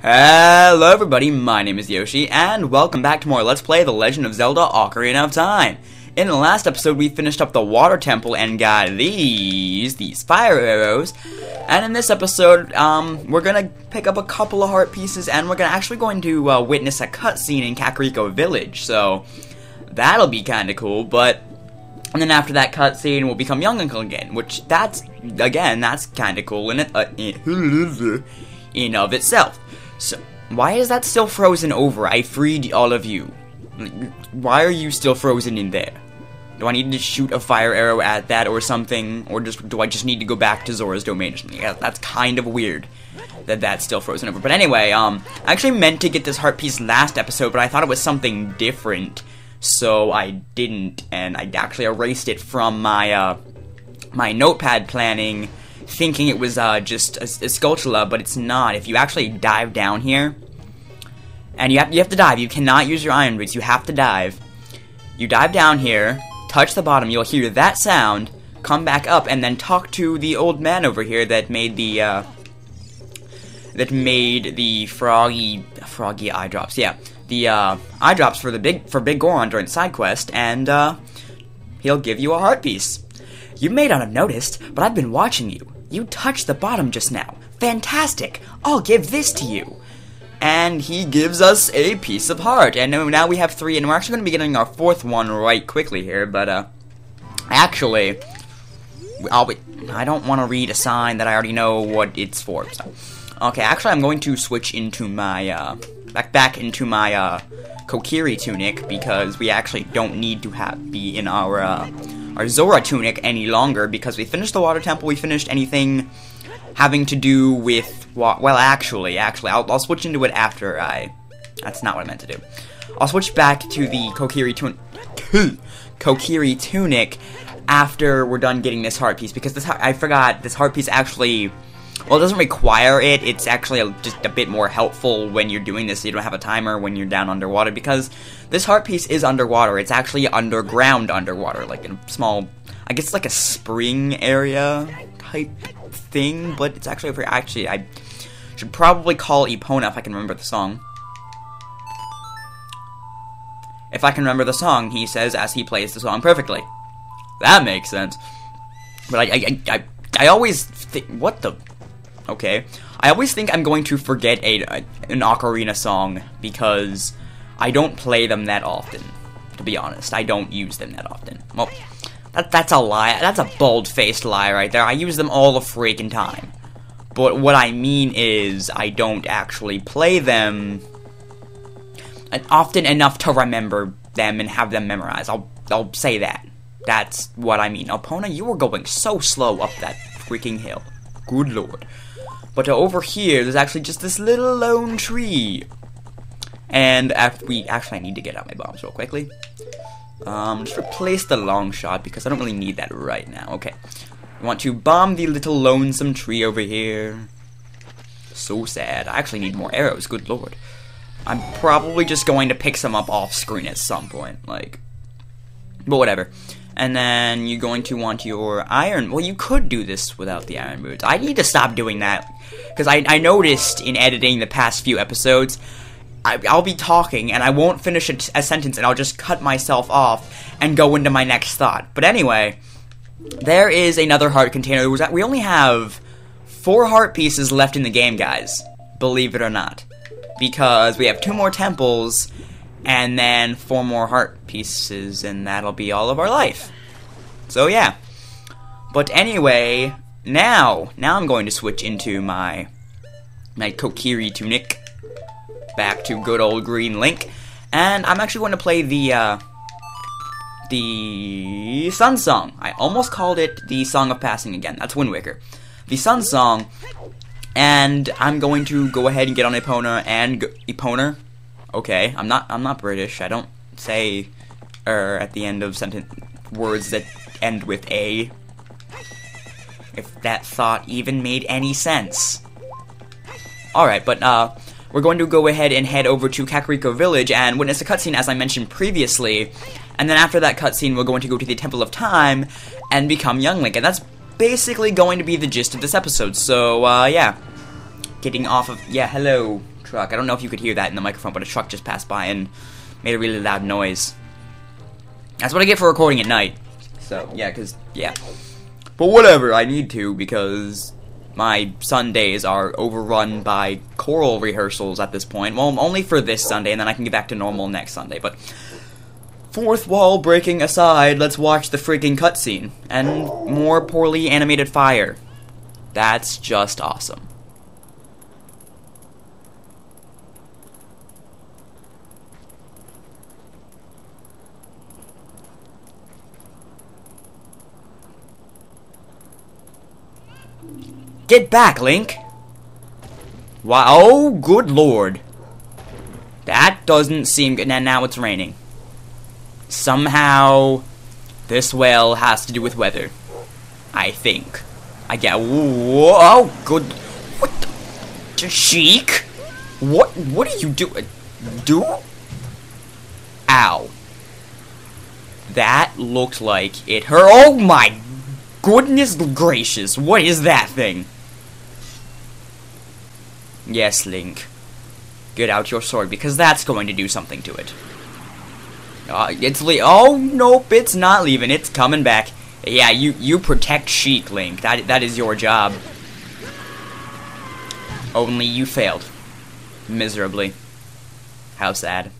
Hello everybody, my name is Yoshi, and welcome back to more Let's Play The Legend of Zelda Ocarina of Time. In the last episode, we finished up the water temple and got these fire arrows. And in this episode, we're gonna pick up a couple of heart pieces, and we're actually going to witness a cutscene in Kokiri Village. So, that'll be kinda cool, and then after that cutscene, we'll become young again, which that's kinda cool in of itself. So, why is that still frozen over? I freed all of you. Why are you still frozen in there? Do I need to shoot a fire arrow at that or something? Or do I just need to go back to Zora's domain or something? Yeah, that's kind of weird that that's still frozen over. But anyway, I actually meant to get this heart piece last episode, but I thought it was something different. So I didn't, and I actually erased it from my, my notepad planning, thinking it was just a Skulltula, but it's not. If you actually dive down here, and you have to dive. You cannot use your iron boots. You have to dive. You dive down here, touch the bottom. You'll hear that sound. Come back up, and then talk to the old man over here that made the froggy eye drops. Yeah, the eye drops for Big Goron during the side quest, and he'll give you a heart piece. You may not have noticed, but I've been watching you. You touched the bottom just now. Fantastic! I'll give this to you. And he gives us a piece of heart. And now we have 3, and we're actually going to be getting our 4th one right quickly here. But, actually, I don't want to read a sign that I already know what it's for. So. Okay, actually, I'm going to switch into my, back into my, Kokiri tunic, because we actually don't need to be in our Zora tunic any longer, because we finished the water temple, we finished anything having to do with, well, actually, I'll switch into it after that's not what I meant to do. I'll switch back to the Kokiri tunic after we're done getting this heart piece, because I forgot, this heart piece actually, well, it doesn't require it. It's actually just a bit more helpful when you're doing this, so you don't have a timer when you're down underwater, because this heart piece is underwater. It's actually underwater, like in a small, I guess like a spring area type thing, but it's actually over here. Actually, I should probably call Epona if I can remember the song. If I can remember the song, he says as he plays the song perfectly. That makes sense. But I always think, what the... Okay, I always think I'm going to forget an Ocarina song, because I don't play them that often, to be honest. I don't use them that often. Well, that's a lie. That's a bald-faced lie right there. I use them all the freaking time. But what I mean is, I don't actually play them often enough to remember them and have them memorized. I'll say that. That's what I mean. Epona, you were going so slow up that freaking hill. Good lord. But over here, there's actually just this little lone tree. And after I need to get out my bombs real quickly. Just replace the long shot, because I don't really need that right now. Okay. I want to bomb the little lonesome tree over here. So sad. I actually need more arrows, good lord. I'm probably just going to pick some up off screen at some point, like. But whatever. And then you're going to want your iron. Well, you could do this without the iron boots. I need to stop doing that, because I noticed in editing the past few episodes, I'll be talking and I won't finish a sentence, and I'll just cut myself off and go into my next thought. But anyway, there is another heart container. We only have 4 heart pieces left in the game, guys. Believe it or not, because we have 2 more temples. And then 4 more heart pieces, and that'll be all of our life. So yeah. But anyway, now I'm going to switch into my Kokiri tunic. Back to good old Green Link. And I'm actually going to play the Sun Song. I almost called it the Song of Passing again. That's Wind Waker. The Sun Song. And I'm going to go ahead and get on Epona. Okay, I'm not British. I don't say at the end of words that end with A. If that thought even made any sense. Alright, but we're going to go ahead and head over to Kokiri Village and witness a cutscene, as I mentioned previously. And then after that cutscene, we're going to go to the Temple of Time and become Young Link. And that's basically going to be the gist of this episode. So, yeah. Getting off of... Yeah, hello, truck. I don't know if you could hear that in the microphone, but a truck just passed by and made a really loud noise. That's what I get for recording at night. So, yeah. But whatever, I need to, because my Sundays are overrun by choral rehearsals at this point. Well, only for this Sunday, and then I can get back to normal next Sunday, but fourth wall breaking aside, let's watch the freaking cutscene. And more poorly animated fire. That's just awesome. Get back, Link! Wow, oh, good lord. That doesn't seem good. And now it's raining. Somehow, this well has to do with weather. I think. I get. Whoa, good. What the? Sheik? What are you doing? Ow. That looked like it hurt. Oh my goodness gracious. What is that thing? Yes, Link. Get out your sword, because that's going to do something to it. Oh, nope, it's not leaving. It's coming back. Yeah, you protect Sheik, Link. That is your job. Only you failed. Miserably. How sad.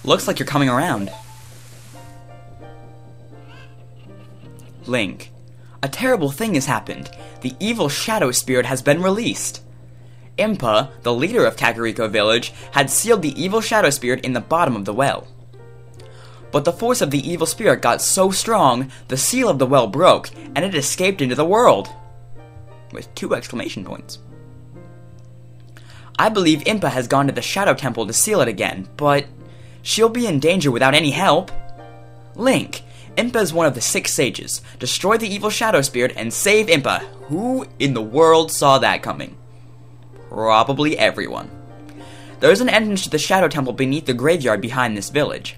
Looks like you're coming around. Link, a terrible thing has happened. The evil shadow spirit has been released. Impa, the leader of Kakariko Village, had sealed the evil shadow spirit in the bottom of the well. But the force of the evil spirit got so strong, the seal of the well broke, and it escaped into the world. With 2 exclamation points. I believe Impa has gone to the Shadow Temple to seal it again, but she'll be in danger without any help. Link, Impa is one of the 6 sages. Destroy the evil shadow spirit and save Impa. Who in the world saw that coming? Probably everyone. There's an entrance to the Shadow Temple beneath the graveyard behind this village.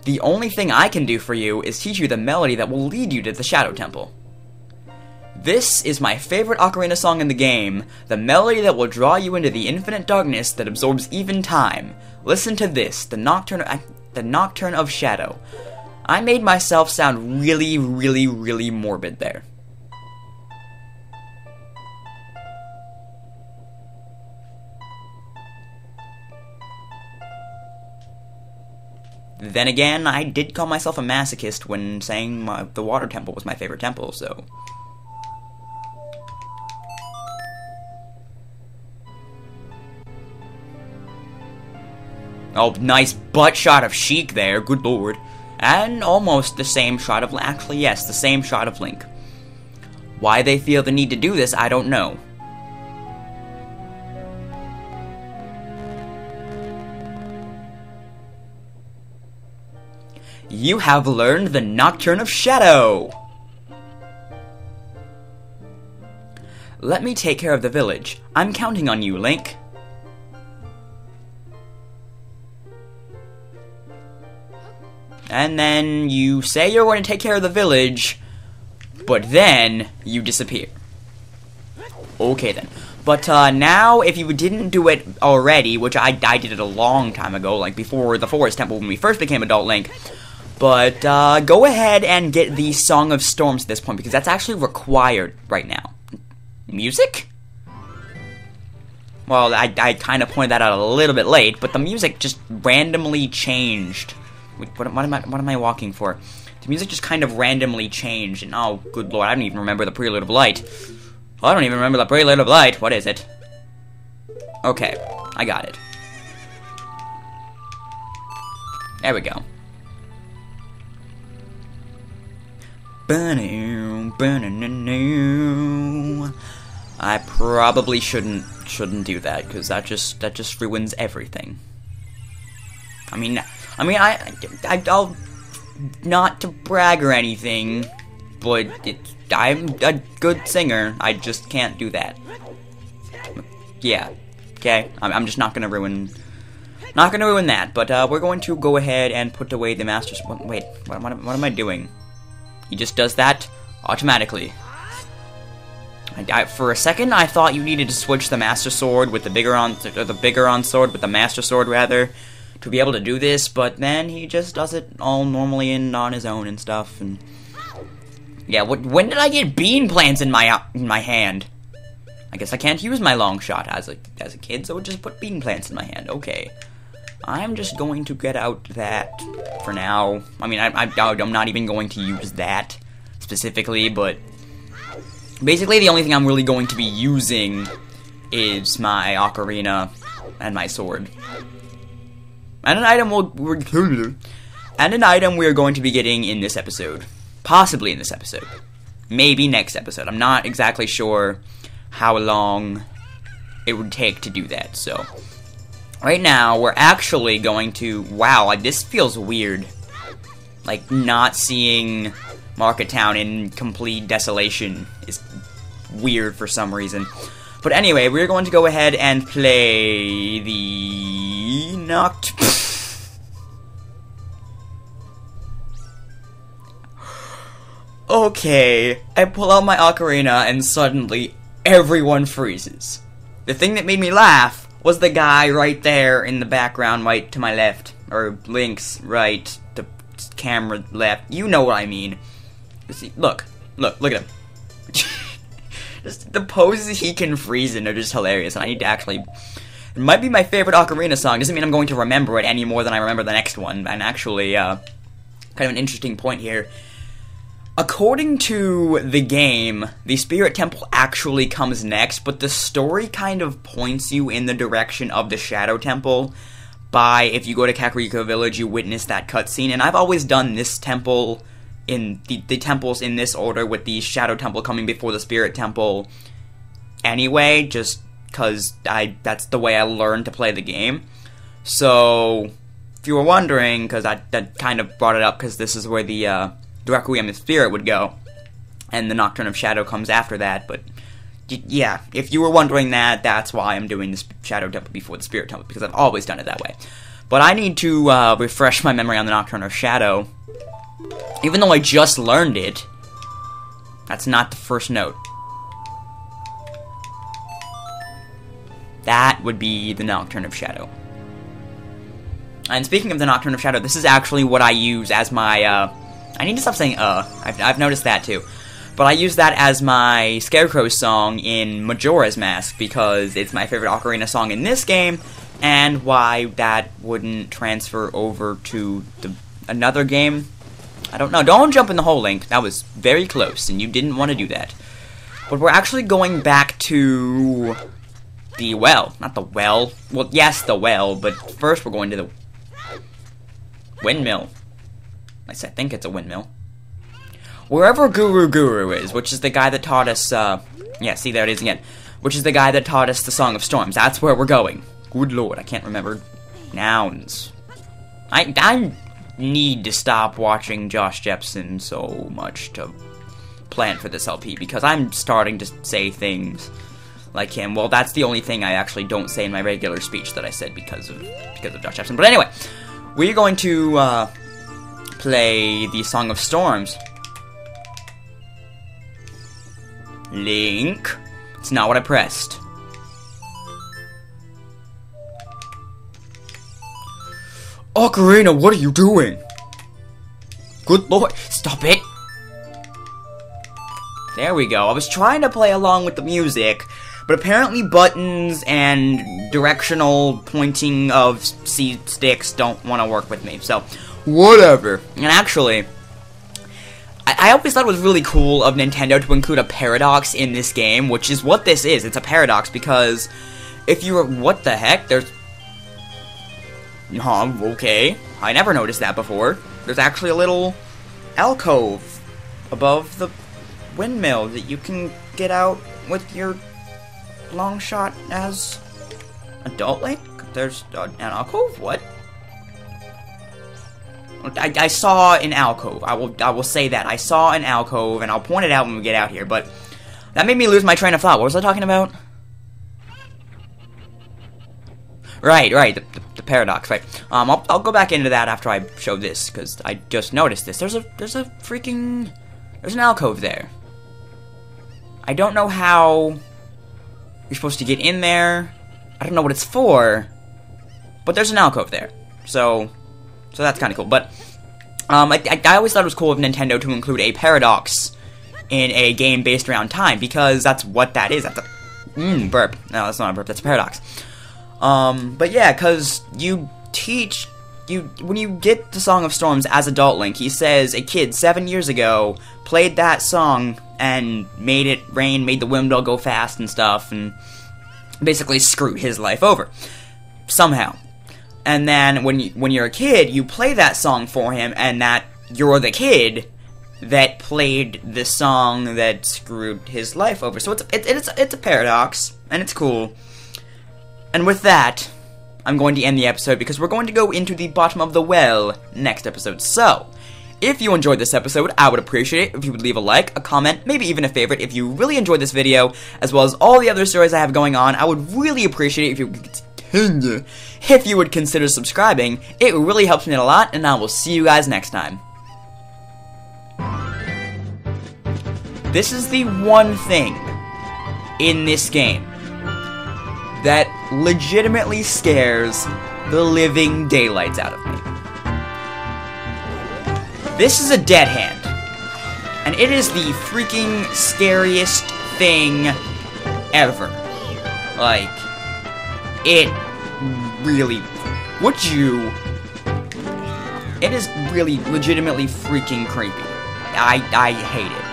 The only thing I can do for you is teach you the melody that will lead you to the Shadow Temple. This is my favorite ocarina song in the game, the melody that will draw you into the infinite darkness that absorbs even time. Listen to this, the Nocturne of Shadow. I made myself sound really, really, really morbid there. Then again, I did call myself a masochist when saying the Water Temple was my favorite temple, so... Oh, nice butt shot of Sheik there, good lord. And almost the same shot of... Actually, yes, the same shot of Link. Why they feel the need to do this, I don't know. You have learned the Nocturne of Shadow! Let me take care of the village. I'm counting on you, Link. And then you say you're going to take care of the village, but then you disappear. Okay then. But now, if you didn't do it already, which I did it a long time ago, like before the Forest Temple when we first became Adult Link, but go ahead and get the Song of Storms at this point, because that's actually required right now. Music? Well, I kind of pointed that out a little bit late, but the music just randomly changed. Wait, what am I walking for? The music just kind of randomly changed, and oh, good lord, I don't even remember the Prelude of Light. I don't even remember the Prelude of Light. What is it? Okay, I got it. There we go. I probably shouldn't do that, because that just ruins everything. I'll not to brag or anything, but I'm a good singer. I just can't do that. Yeah, okay. I'm just not gonna ruin Not gonna ruin that, but we're going to go ahead and put away the Master Sword. Wait, what am I doing? He just does that automatically. For a second, I thought you needed to switch the Master Sword with the Goron sword with the Master Sword, rather, to be able to do this, but then he just does it all normally and on his own and stuff, and... Yeah, when did I get bean plants in my hand? I guess I can't use my long shot as a kid, so just put bean plants in my hand. Okay. I'm just going to get out that for now. I mean, I'm not even going to use that specifically, but basically the only thing I'm really going to be using is my ocarina and my sword. And an item we're going to be getting in this episode. Possibly in this episode. Maybe next episode. I'm not exactly sure how long it would take to do that, so... Right now, we're actually going to... Wow, this feels weird. Like, not seeing Market Town in complete desolation is weird for some reason. But anyway, we're going to go ahead and play the... Okay, I pull out my ocarina and suddenly everyone freezes. The thing that made me laugh was the guy right there in the background right to my left. Or Link's right, the camera left. You know what I mean. See, look at him. Just the poses he can freeze in are just hilarious, and I need to actually... It might be my favorite ocarina song. Doesn't mean I'm going to remember it any more than I remember the next one. And actually, kind of an interesting point here. According to the game, the Spirit Temple actually comes next, but the story kind of points you in the direction of the Shadow Temple by, if you go to Kakariko Village, you witness that cutscene, and I've always done this temple, in the temples in this order, with the Shadow Temple coming before the Spirit Temple anyway, just because that's the way I learned to play the game. So, if you were wondering, because that kind of brought it up, because this is where the, Requiem of Spirit would go, and the Nocturne of Shadow comes after that, but yeah, if you were wondering that, that's why I'm doing the Shadow Temple before the Spirit Temple, because I've always done it that way. But I need to refresh my memory on the Nocturne of Shadow. Even though I just learned it, that's not the first note. That would be the Nocturne of Shadow. And speaking of the Nocturne of Shadow, this is actually what I use as my, I need to stop saying, I've noticed that too. But I use that as my Scarecrow song in Majora's Mask, because it's my favorite ocarina song in this game, and why that wouldn't transfer over to another game. I don't know. Don't jump in the hole, Link. That was very close, and you didn't want to do that. But we're actually going back to the well. Not the well. Well, yes, the well, but first we're going to the windmill. I think it's a windmill. Wherever Guru is, which is the guy that taught us, yeah, see, there it is again. Which is the guy that taught us the Song of Storms. That's where we're going. Good lord, I can't remember nouns. I need to stop watching Josh Jepson so much to plan for this LP, because I'm starting to say things like him. Well, that's the only thing I actually don't say in my regular speech that I said because of Josh Jepson. But anyway, we're going to, play the Song of Storms. Link. It's not what I pressed. Ocarina, what are you doing? Good lord, stop it. There we go. I was trying to play along with the music, but apparently buttons and directional pointing of C-sticks don't want to work with me, so whatever. And actually, I always thought it was really cool of Nintendo to include a paradox in this game, which is what this is. It's a paradox, because if you were... What the heck? There's... okay. I never noticed that before. There's actually a little alcove above the windmill that you can get out with your long shot as adult Link? There's an alcove? What? I saw an alcove. I will say that. I saw an alcove, and I'll point it out when we get out here, but that made me lose my train of thought. What was I talking about? Right. The paradox, right? I'll go back into that after I show this, because I just noticed this. There's an alcove there. I don't know how you're supposed to get in there. I don't know what it's for, but there's an alcove there. So that's kind of cool. But I always thought it was cool of Nintendo to include a paradox in a game based around time, because that's what that is. That's a burp. No, that's not a burp. That's a paradox. But yeah, because when you get the Song of Storms as adult Link, he says a kid 7 years ago played that song and made it rain, made the windmill go fast and stuff, and basically screwed his life over somehow. And then when you're a kid, you play that song for him, and that you're the kid that played the song that screwed his life over. So it's a paradox, and it's cool. And with that, I'm going to end the episode, because we're going to go into the bottom of the well next episode. So, if you enjoyed this episode, I would appreciate it if you would leave a like, a comment, maybe even a favorite. If you really enjoyed this video, as well as all the other stories I have going on, I would really appreciate it if you would consider subscribing. It really helps me out a lot, and I will see you guys next time. This is the one thing in this game that legitimately scares the living daylights out of me. This is a dead hand, and it is the freaking scariest thing ever. Like, it really, it is really legitimately freaking creepy. I hate it.